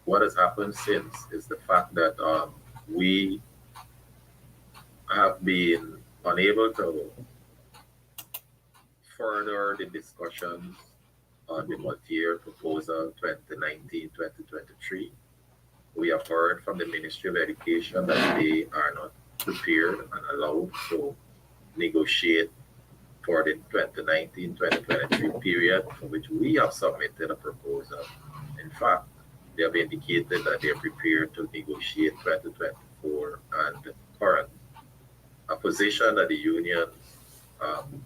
what has happened since is the fact that we have been unable to further the discussions on the multi-year proposal 2019-2023. We have heard from the Ministry of Education that they are not prepared and allowed to negotiate for the 2019-2023 period for which we have submitted a proposal. In fact, they have indicated that they are prepared to negotiate 2024 and current, a position that the union um,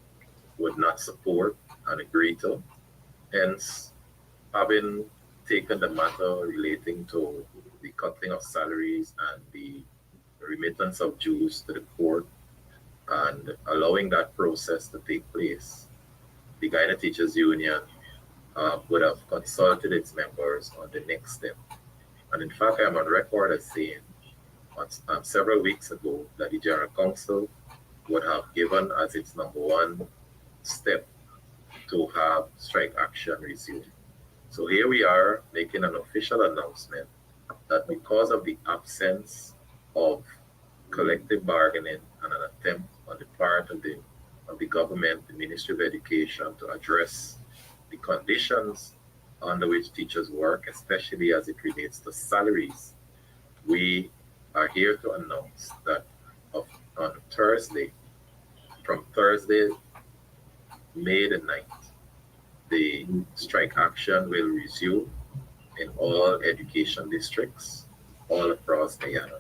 would not support and agree to. Hence, having taken the matter relating to the cutting of salaries and the remittance of dues to the court and allowing that process to take place, the Guyana Teachers Union would have consulted its members on the next step. And in fact, I'm on record as saying several weeks ago that the General Council would have given as its number one step to have strike action resume. So here we are making an official announcement that because of the absence of collective bargaining and an attempt on the part of the government, the Ministry of Education, to address the conditions under which teachers work, especially as it relates to salaries, we are here to announce that on Thursday, from Thursday, May the 9th, the strike action will resume in all education districts all across Guyana.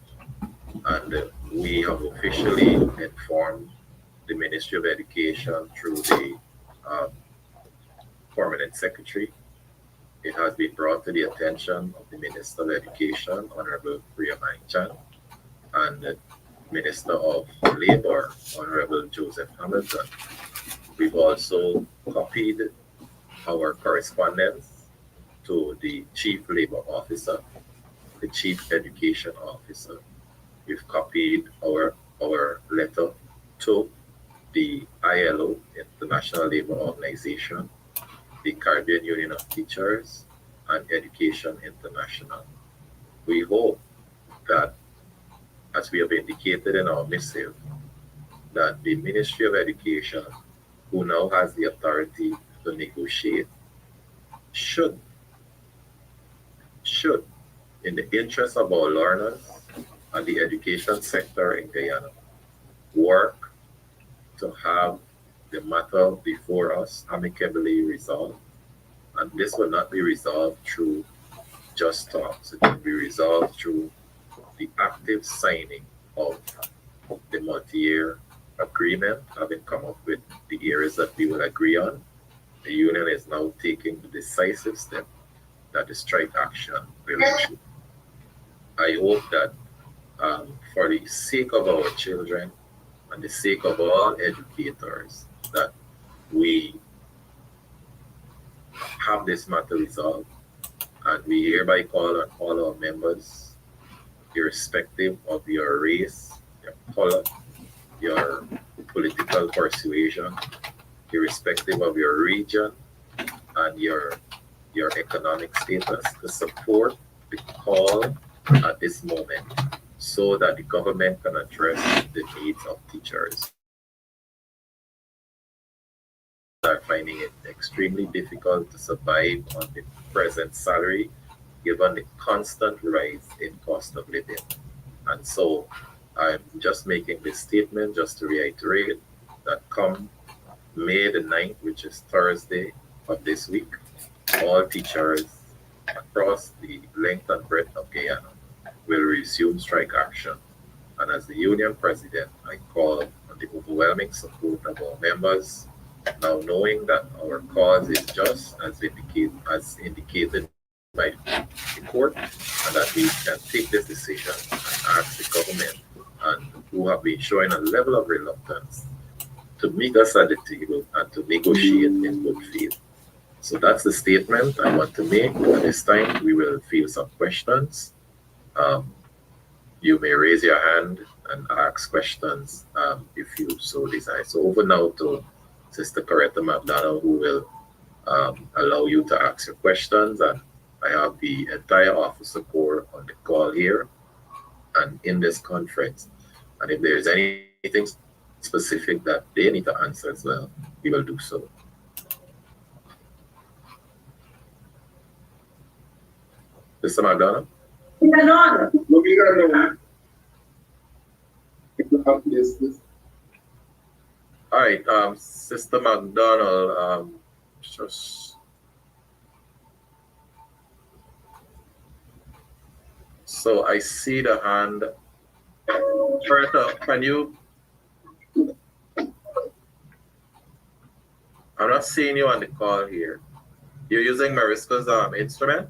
And we have officially informed the Ministry of Education through the um, permanent secretary. It has been brought to the attention of the Minister of Education, Honorable Priya Chan, and the Minister of Labor, Honorable Joseph Hamilton. We've also copied our correspondence to the Chief Labor Officer, the Chief Education Officer. We've copied our letter to the ILO, International Labour Organization, the Caribbean Union of Teachers, and Education International. We hope that, as we have indicated in our missive, that the Ministry of Education, who now has the authority to negotiate, should, should, in the interest of our learners and the education sector in Guyana, work to have the matter before us amicably resolved. And this will not be resolved through just talks. It will be resolved through the active signing of the multi-year agreement, having come up with the areas that we will agree on. The union is now taking the decisive step that the strike action will issue. I hope that for the sake of our children and the sake of all educators, that we have this matter resolved, and we hereby call on all our members, irrespective of your race, your color, your political persuasion, irrespective of your region and your economic status, to support the call at this moment so that the government can address the needs of teachers. Are finding it extremely difficult to survive on the present salary given the constant rise in cost of living. And so I'm just making this statement just to reiterate that come May the 9th, which is Thursday of this week, all teachers across the length and breadth of Guyana will resume strike action. And as the union president, I call on the overwhelming support of our members, now knowing that our cause is just as indicated by the court, and that we can take this decision and ask the government, and who have been showing a level of reluctance, to meet us at the table and to negotiate in good faith. So that's the statement I want to make. At this time, we will field some questions. Um, you may raise your hand and ask questions if you so desire. So over now to Sister Coretta McDonald, who will allow you to ask your questions, and I have the entire officer corps on the call here and in this conference. And if there's anything specific that they need to answer as well, we will do so. Mr. McDonough? All right, Sister McDonald, just so I see the hand. Bertha, can you? I'm not seeing you on the call here. You're using Mariska's instrument?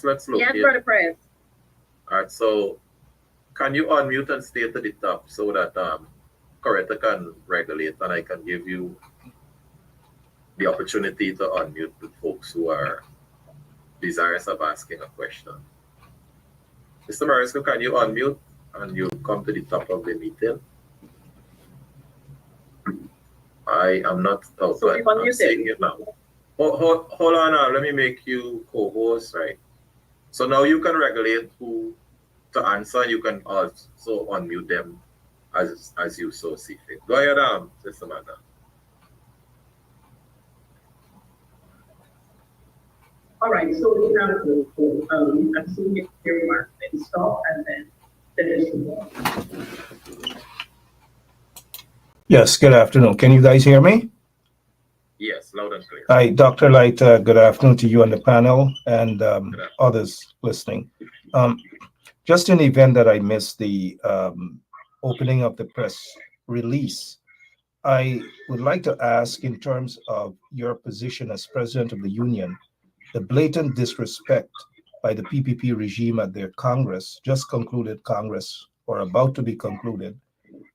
Let's look. Yes, Brother Press. All right, so can you unmute and stay to the top so that Coretta can regulate and I can give you the opportunity to unmute the folks who are desirous of asking a question. Mr. Mariska, can you unmute and you come to the top of the meeting? I am not out, So but I'm seeing you now. Hold on, let me make you co-host, right? So now you can regulate who to answer. You can also unmute them as you so see fit. Go ahead, Sister Amanda. All right, so we have you can see your remarks, then stop and then finish. Yes, good afternoon. Can you guys hear me? Yes, loud and clear. Hi, Dr. Light, good afternoon to you on the panel and others listening. Just in the event that I missed the opening of the press release, I would like to ask, in terms of your position as president of the union, the blatant disrespect by the PPP regime at their Congress, just concluded Congress, or about to be concluded,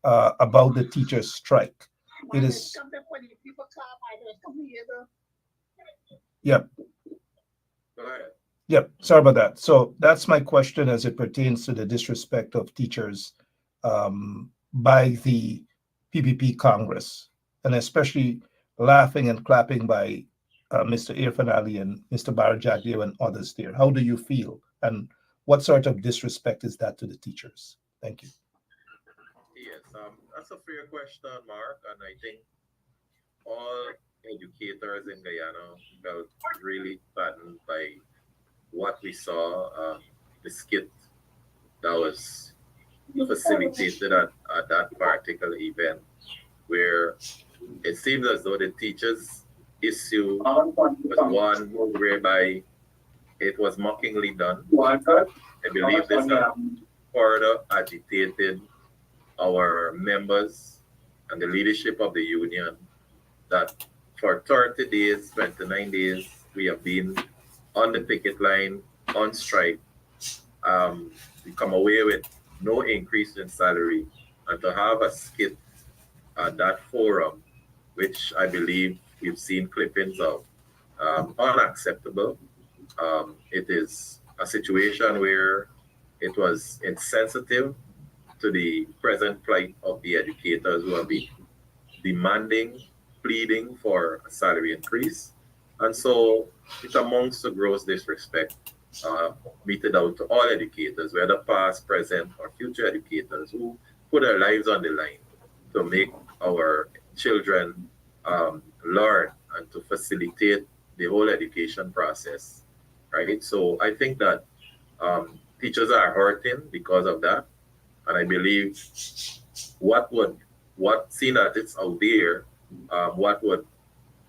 about the teachers' strike. It is. Yep. Yep. Sorry about that. So that's my question as it pertains to the disrespect of teachers by the PPP Congress, and especially laughing and clapping by Mr. Irfan Ali and Mr. Barajaglia and others there. How do you feel? And what sort of disrespect is that to the teachers? Thank you. Yes, that's a fair question, Mark, and I think all educators in Guyana felt really saddened by what we saw, the skit that was facilitated at that particular event, where it seems as though the teachers' issue was one whereby it was mockingly done. I believe this has further agitated our members and the leadership of the union that for 30 days, 29 days, we have been on the picket line, on strike. We come away with no increase in salary, and to have a skit at that forum, which I believe we've seen clippings of, unacceptable. It is a situation where it was insensitive to the present plight of the educators who have been demanding, pleading for a salary increase. And so it's amongst the gross disrespect meted out to all educators, whether past, present, or future educators who put their lives on the line to make our children learn and to facilitate the whole education process, right? So I think that teachers are hurting because of that. And I believe what seen as it's out there, what would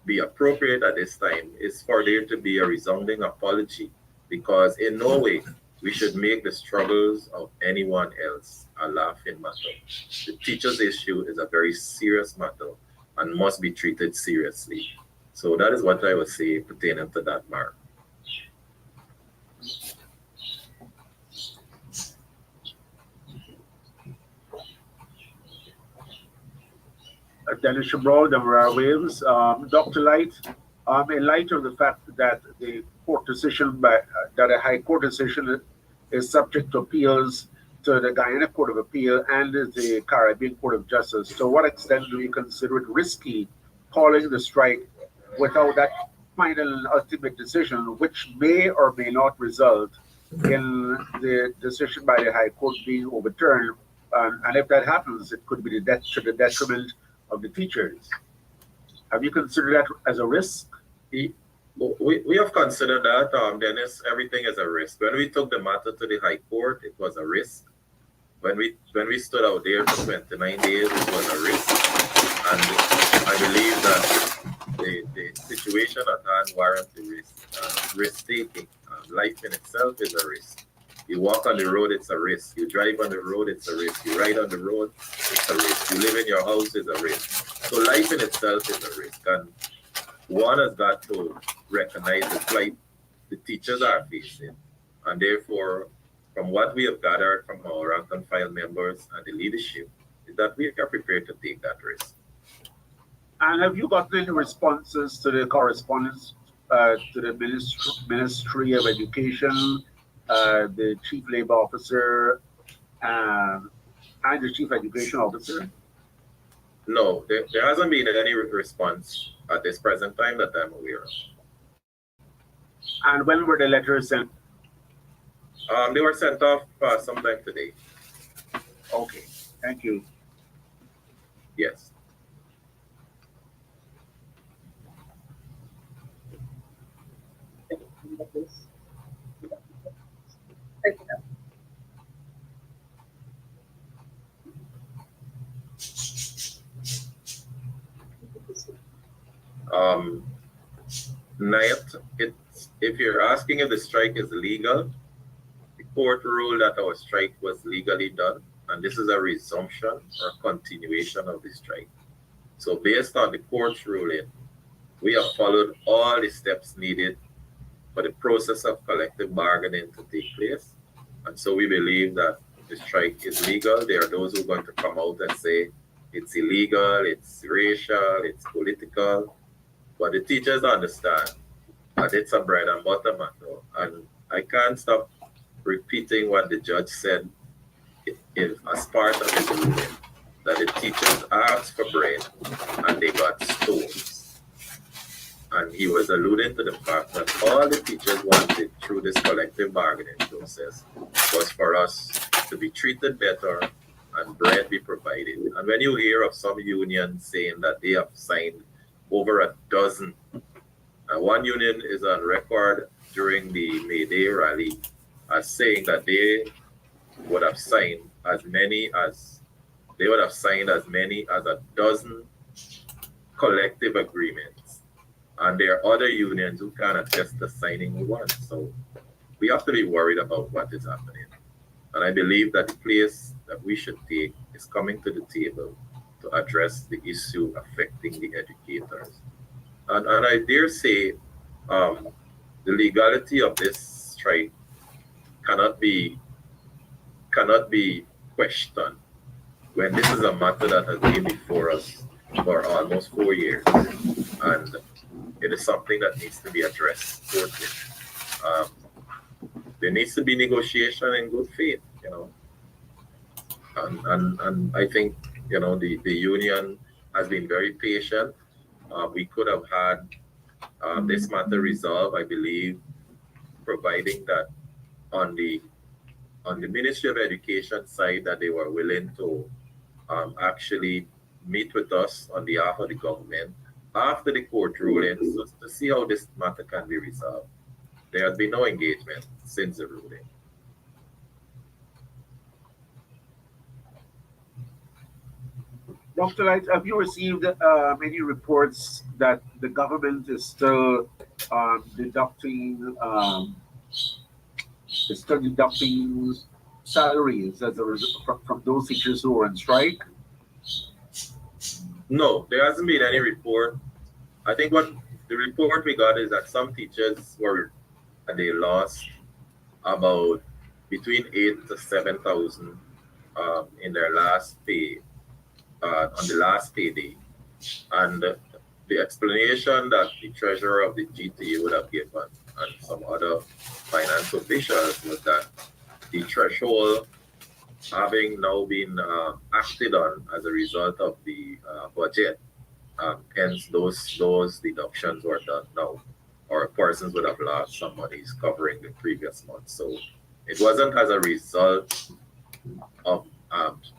be appropriate at this time is for there to be a resounding apology, because in no way we should make the struggles of anyone else a laughing matter. The teachers' issue is a very serious matter and must be treated seriously. So that is what I would say pertaining to that, Mark. Dennis Shabral, Damara Waves. Dr. Light, in light of the fact that the court decision, that a high court decision is subject to appeals to the Guyana Court of Appeal and the Caribbean Court of Justice, to what extent do you consider it risky calling the strike without that final and ultimate decision, which may or may not result in the decision by the High Court being overturned? And if that happens, it could be to the detriment of the teachers. Have you considered that as a risk? We have considered that, Dennis. Everything is a risk. When we took the matter to the High Court, it was a risk. When we stood out there for 29 days, it was a risk. And I believe that the situation at hand warrants the risk taking. Life in itself is a risk. You walk on the road, it's a risk. You drive on the road, it's a risk. You ride on the road, it's a risk. You live in your house, it's a risk. So life in itself is a risk. And one has got to recognize the plight the teachers are facing. And therefore, from what we have gathered from our rank and file members and the leadership, is that we are prepared to take that risk. And have you gotten any responses to the correspondence to the Ministry of Education, the Chief Labor Officer, and the Chief Education Officer? No, there hasn't been any response at this present time that I'm aware of. And when were the letters sent? They were sent off sometime today. Okay, thank you. Yes. If you're asking if the strike is legal, the court ruled that our strike was legally done, and this is a resumption or continuation of the strike. So based on the court's ruling, we have followed all the steps needed for the process of collective bargaining to take place. And so we believe that the strike is legal. There are those who are going to come out and say it's illegal, it's racial, it's political. But the teachers understand that it's a bread and butter matter. And I can't stop repeating what the judge said as part of his ruling, that the teachers asked for bread and they got stones. And he was alluding to the fact that all the teachers wanted through this collective bargaining process was for us to be treated better and bread be provided. And when you hear of some unions saying that they have signed over a dozen, one union is on record during the May Day rally as saying that they would have signed as many as a dozen collective agreements. And there are other unions who can't attest to signing one. So we have to be worried about what is happening. And I believe that the place that we should take is coming to the table to address the issue affecting the educators. And I dare say the legality of this strike cannot be questioned when this is a matter that has been before us for almost 4 years. And it is something that needs to be addressed forthwith. There needs to be negotiation in good faith, and I think the union has been very patient. We could have had this matter resolved, I believe, providing that on the Ministry of Education side that they were willing to actually meet with us on behalf of the government after the court ruling to see how this matter can be resolved. There has been no engagement since the ruling. Dr. Light, have you received any reports that the government is still deducting salaries as a result from those teachers who are on strike? No, there hasn't been any report. I think what the report we got is that some teachers they lost about between 8,000 to 7,000 in their last pay, on the last payday. And the explanation that the treasurer of the GTU would have given and some other finance officials was that the threshold having now been acted on as a result of the budget. Hence, those deductions were done now, or persons would have lost some monies covering the previous month. So it wasn't as a result of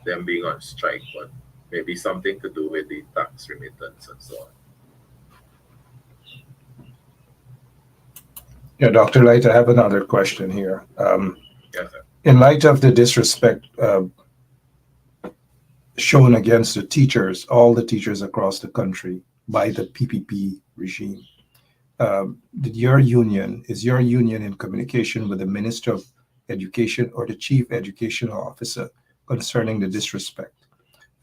them being on strike, but maybe something to do with the tax remittance and so on. Yeah, Dr. Light, I have another question here. Yes, sir. In light of the disrespect shown against the teachers, all the teachers across the country by the PPP regime, is your union in communication with the Minister of Education or the Chief Educational Officer concerning the disrespect?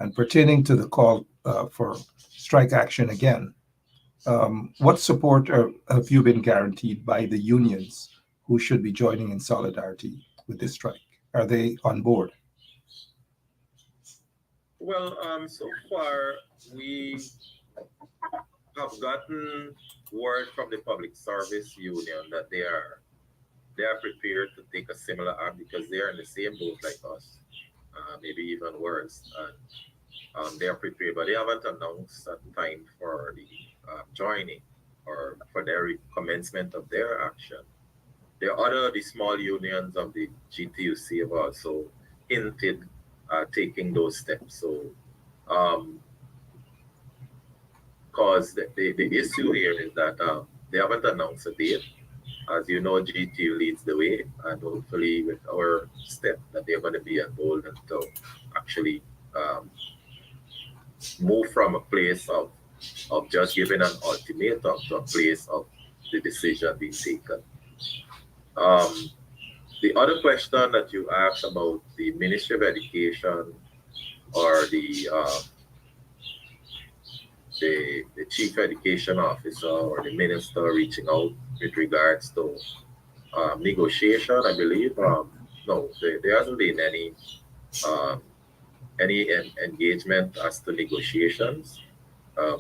And pertaining to the call for strike action again, what support have you been guaranteed by the unions who should be joining in solidarity with this strike? Are they on board? Well, so far we have gotten word from the Public Service Union that they are prepared to take a similar act because they are in the same boat like us, maybe even worse. And they are prepared, but they haven't announced a time for the joining or for their commencement of their action. The small unions of the GTUC have also hinted taking those steps. So, cause the issue here is that they haven't announced a date. As you know, GTU leads the way, and hopefully with our step that they're going to be emboldened to actually move from a place of just giving an ultimatum to a place of the decision being taken. Um, the other question that you asked about the Ministry of Education or the Chief Education Officer or the Minister reaching out with regards to negotiation, I believe. No, there hasn't been um, any engagement as to negotiations,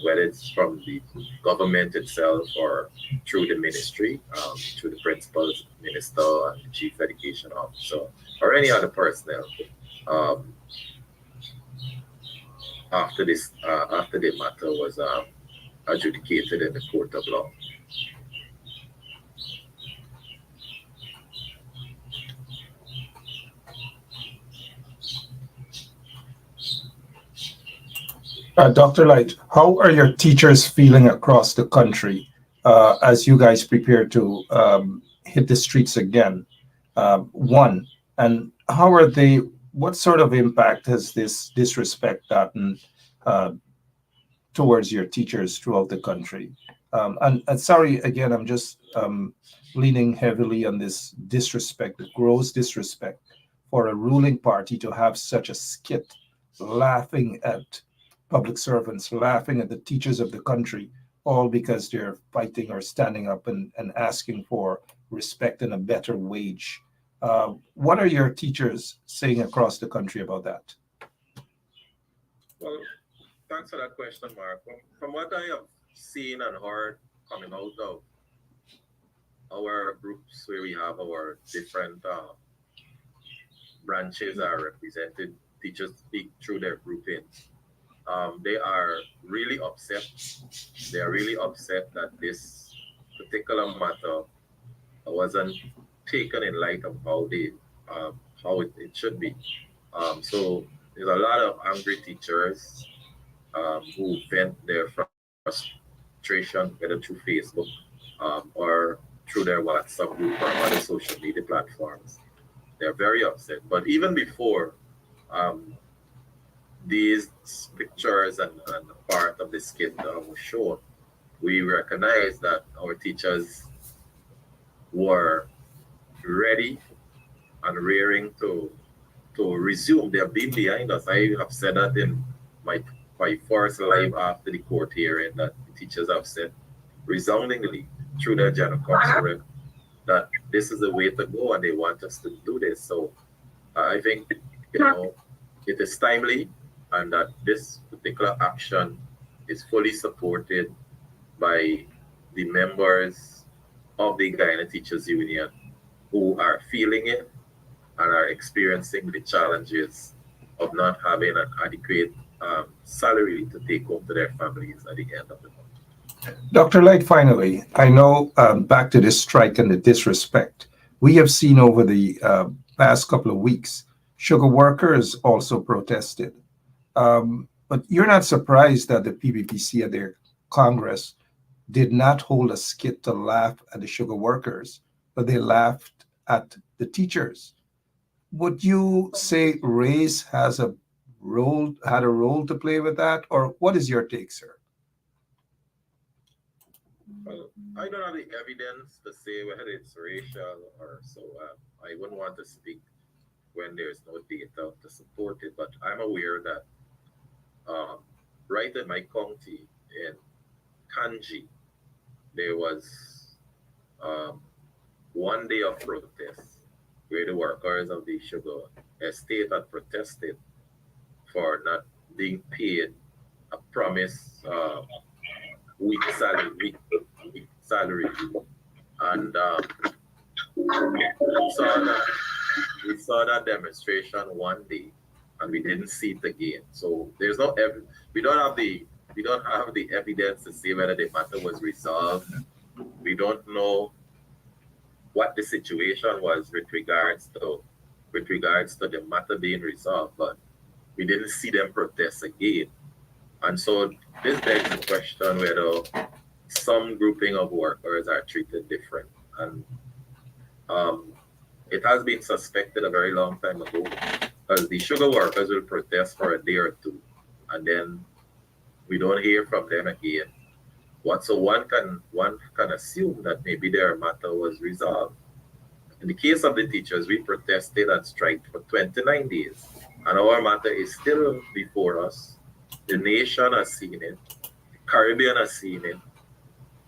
whether it's from the government itself or through the ministry, through the principals, minister, and the chief education officer, or any other personnel. Um, after the matter was adjudicated in the court of law. Dr. Light, how are your teachers feeling across the country as you guys prepare to hit the streets again? One, and how are they? What sort of impact has this disrespect gotten towards your teachers throughout the country? And sorry, again, I'm just leaning heavily on this disrespect, the gross disrespect for a ruling party to have such a skit laughing at public servants, laughing at the teachers of the country, all because they're fighting or standing up and asking for respect and a better wage. What are your teachers saying across the country about that? Well, thanks for that question, Mark. From what I have seen and heard coming out of our groups where we have our different branches are represented, teachers speak through their groupings. They are really upset. They are really upset that this particular matter wasn't taken in light of how it should be. So there's a lot of angry teachers who vent their frustration whether through Facebook or through their WhatsApp group or other social media platforms. They're very upset. But even before um, these pictures and part of the skit was shown, we recognized that our teachers were ready and raring to resume. They have been behind us. I have said that in my first live after the court hearing that the teachers have said resoundingly through their general counsel that this is the way to go and they want us to do this. So I think it is timely and that this particular action is fully supported by the members of the Guyana Teachers Union who are feeling it and are experiencing the challenges of not having an adequate salary to take home to their families at the end of the month. Dr. Light, finally, I know back to this strike and the disrespect, we have seen over the past couple of weeks, sugar workers also protested. But you're not surprised that the PPPC at their Congress did not hold a skit to laugh at the sugar workers, but they laughed at the teachers. Would you say race had a role to play with that, or what is your take, sir? Well, I don't have the evidence to say whether it's racial or so. I wouldn't want to speak when there's no data to support it, but I'm aware that right in my county in Kanji, there was one day of protest where the workers of the sugar estate had protested for not being paid a promised week salary. And we saw that demonstration one day, and we didn't see it again. So there's no we don't have the evidence to say whether the matter was resolved. We don't know what the situation was with regards to the matter being resolved, but we didn't see them protest again. And so this begs the question whether some grouping of workers are treated different. And it has been suspected a very long time ago, because the sugar workers will protest for a day or two, and then we don't hear from them again. So one can assume that maybe their matter was resolved. In the case of the teachers, we protested and striked for 29 days, and our matter is still before us. The nation has seen it, the Caribbean has seen it,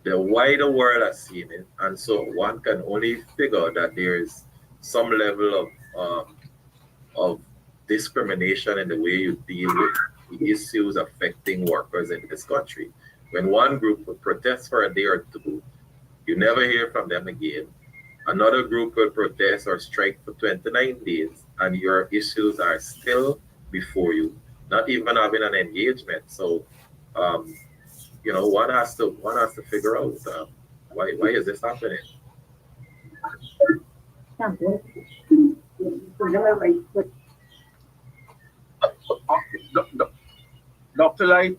the wider world has seen it, and so one can only figure that there is some level of discrimination in the way you deal with the issues affecting workers in this country. When one group would protest for a day or two, you never hear from them again. Another group will protest or strike for 29 days, and your issues are still before you, not even having an engagement. So, one has to figure out why is this happening. Dr. Light,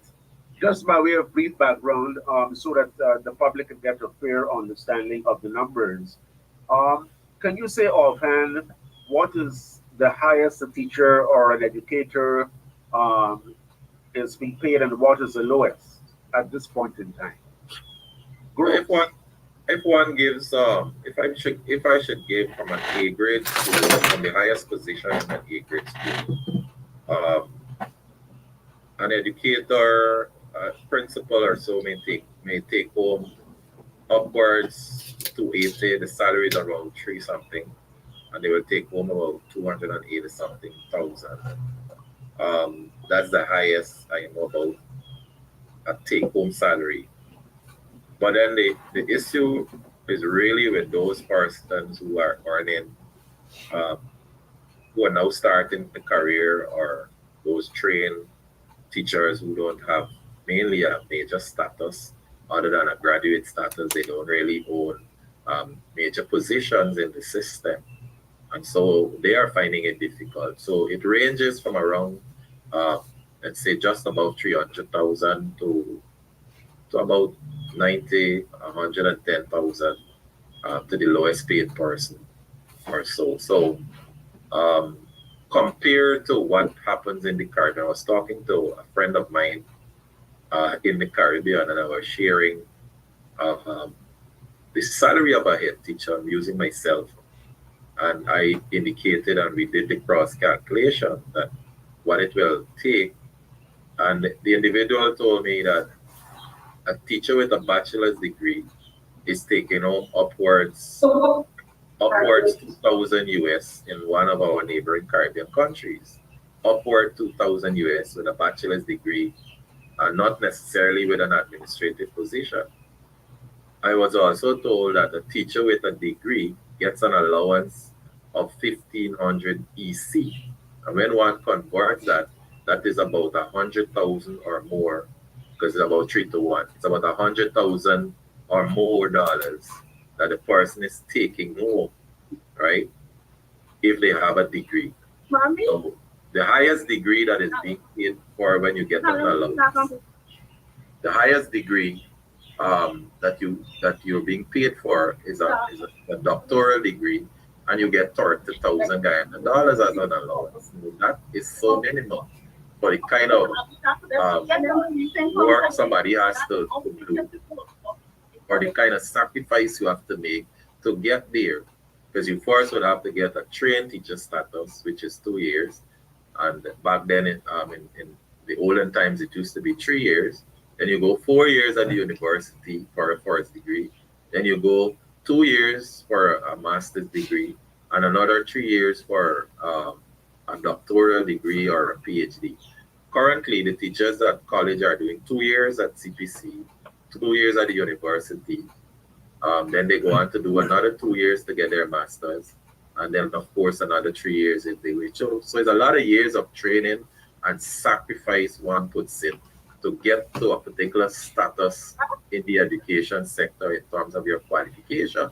just by way of brief background, so that the public can get a fair understanding of the numbers, can you say offhand what is the highest a teacher or an educator is being paid, and what is the lowest at this point in time? If one gives if I should give from an A grade school, from the highest position in an A grade school, an educator, principal or so may take home upwards to 80. The salary is around 3 something, and they will take home about 280 something thousand. That's the highest I know about a take home salary. But then the issue is really with those persons who are earning, who are now starting the career, or those trained teachers who don't have mainly a major status other than a graduate status. They don't really own major positions in the system. And so they are finding it difficult. So it ranges from around, let's say, just about 300,000 to about 90, 110,000 to the lowest paid person or so. So compared to what happens in the Caribbean, I was talking to a friend of mine in the Caribbean, and I was sharing the salary of a head teacher. I'm using myself, and I indicated, and we did the cross calculation, that what it will take. And the individual told me that a teacher with a bachelor's degree is taking home upwards 2,000 US in one of our neighboring Caribbean countries. Upward 2,000 US with a bachelor's degree, and not necessarily with an administrative position. I was also told that a teacher with a degree gets an allowance of 1500 EC. And when one converts that, that is about 100,000 or more, because it's about 3 to 1. It's about 100,000 or more dollars that the person is taking home, right? If they have a degree. Mommy? So the highest degree that is being paid for when you get an allowance, the highest degree that you're being paid for is a doctoral degree, and you get 30,000 Guyana dollars as an allowance. That is so minimal for the kind of work somebody has to do, or the kind of sacrifice you have to make to get there. Because you first would have to get a trained teacher status, which is 2 years. And back then, in the olden times, it used to be 3 years. Then you go 4 years at the university for a first degree. Then you go 2 years for a master's degree, and another 3 years for a doctoral degree or a PhD. Currently, the teachers at college are doing 2 years at CPC, 2 years at the university. Then they go on to do another 2 years to get their master's, and then of course another 3 years if they wish. So it's a lot of years of training and sacrifice one puts in to get to a particular status in the education sector in terms of your qualification.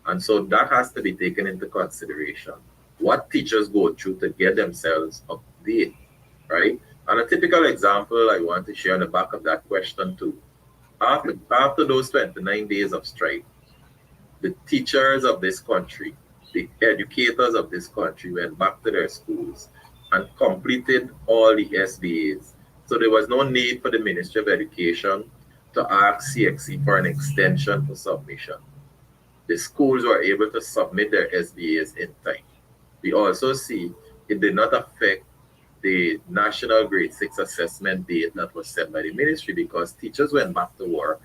And so that has to be taken into consideration. What teachers go through to get themselves up to date, right? And a typical example I want to share on the back of that question too. After those 29 days of strike, the teachers of this country, the educators of this country went back to their schools and completed all the SBAs. So there was no need for the Ministry of Education to ask CXC for an extension for submission. The schools were able to submit their SBAs in time. We also see it did not affect the national grade 6 assessment date that was set by the ministry, because teachers went back to work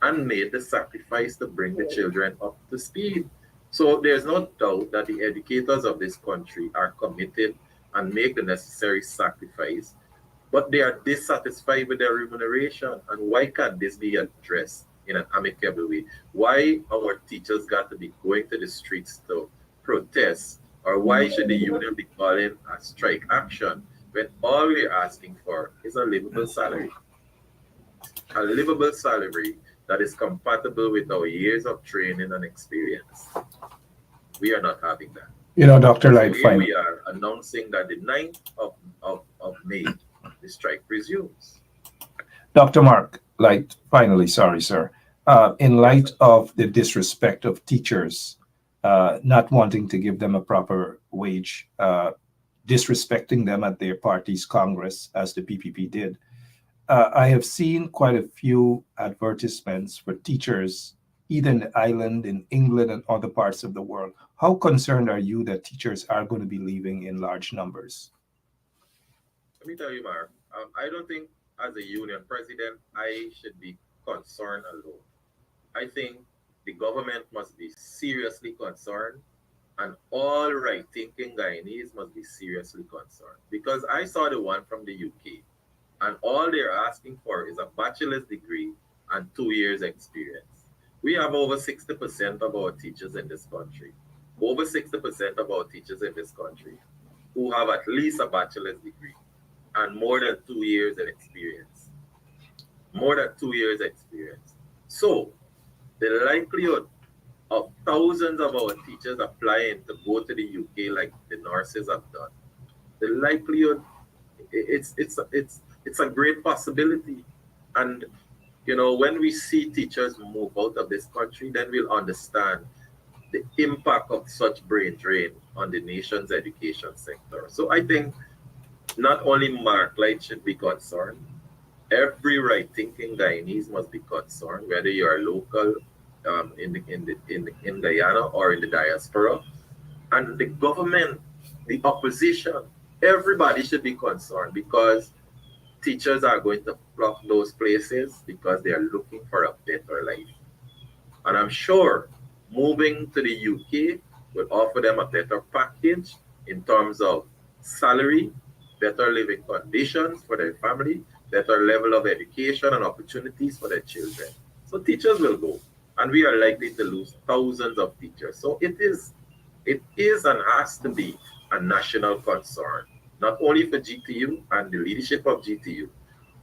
and made the sacrifice to bring the children up to speed. So there's no doubt that the educators of this country are committed and make the necessary sacrifice, but they are dissatisfied with their remuneration. And why can't this be addressed in an amicable way? Why our teachers got to be going to the streets to protest, or why should the union be calling a strike action when all we're asking for is a livable salary? A livable salary that is compatible with our years of training and experience. We are not having that. You know, Dr. So Light, here we are announcing that the 9th of May, the strike resumes. Dr. Mark Light, finally, sorry, sir. In light of the disrespect of teachers, not wanting to give them a proper wage, disrespecting them at their party's Congress, as the PPP did, I have seen quite a few advertisements for teachers, either in the island, in England, and other parts of the world. How concerned are you that teachers are going to be leaving in large numbers? Let me tell you, Mark, I don't think as a union president, I should be concerned alone. I think the government must be seriously concerned, and all right-thinking Guyanese must be seriously concerned. Because I saw the one from the UK, and all they're asking for is a bachelor's degree and 2 years experience. We have over 60% of our teachers in this country, over 60% of our teachers in this country who have at least a bachelor's degree and more than 2 years of experience. More than 2 years experience. So the likelihood of thousands of our teachers applying to go to the UK like the nurses have done, the likelihood, it's a great possibility. And you know, when we see teachers move out of this country, then we'll understand the impact of such brain drain on the nation's education sector. So I think not only Mark Light should be concerned, every right-thinking Guyanese must be concerned, whether you are local in Guyana or in the diaspora, and the government, the opposition, everybody should be concerned, because teachers are going to flock those places because they are looking for a better life. And I'm sure moving to the UK will offer them a better package in terms of salary, better living conditions for their family, better level of education and opportunities for their children. So teachers will go, and we are likely to lose thousands of teachers. So it is it is and has to be a national concern, not only for GTU and the leadership of GTU,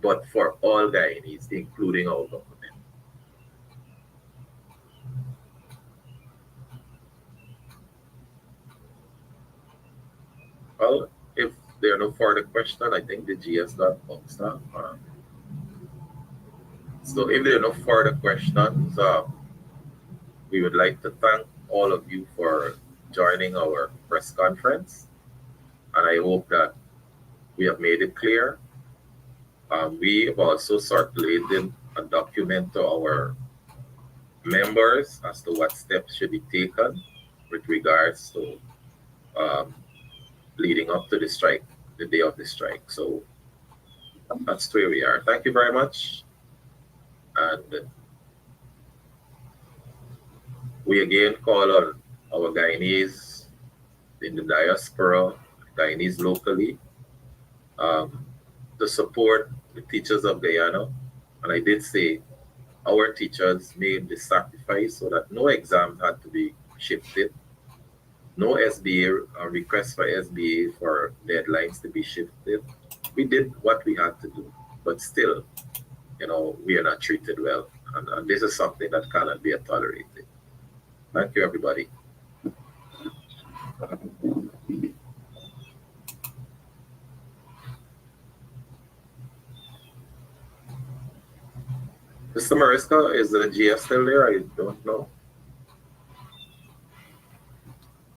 but for all Guyanese, including our government. Well, if there are no further questions, I think the GS got bounced off. So if there are no further questions, we would like to thank all of you for joining our press conference. And I hope that we have made it clear. We have also circulated a document to our members as to what steps should be taken with regards to um, leading up to the strike, the day of the strike. So that's where we are. Thank you very much. And we again call on our Guyanese in the diaspora, Guyanese locally, to support the teachers of Guyana. And I did say our teachers made the sacrifice so that no exam had to be shifted, no SBA request for SBA for deadlines to be shifted. We did what we had to do, but still, we are not treated well. And this is something that cannot be tolerated. Thank you, everybody. Mr. Mariska, is the GS still there? I don't know.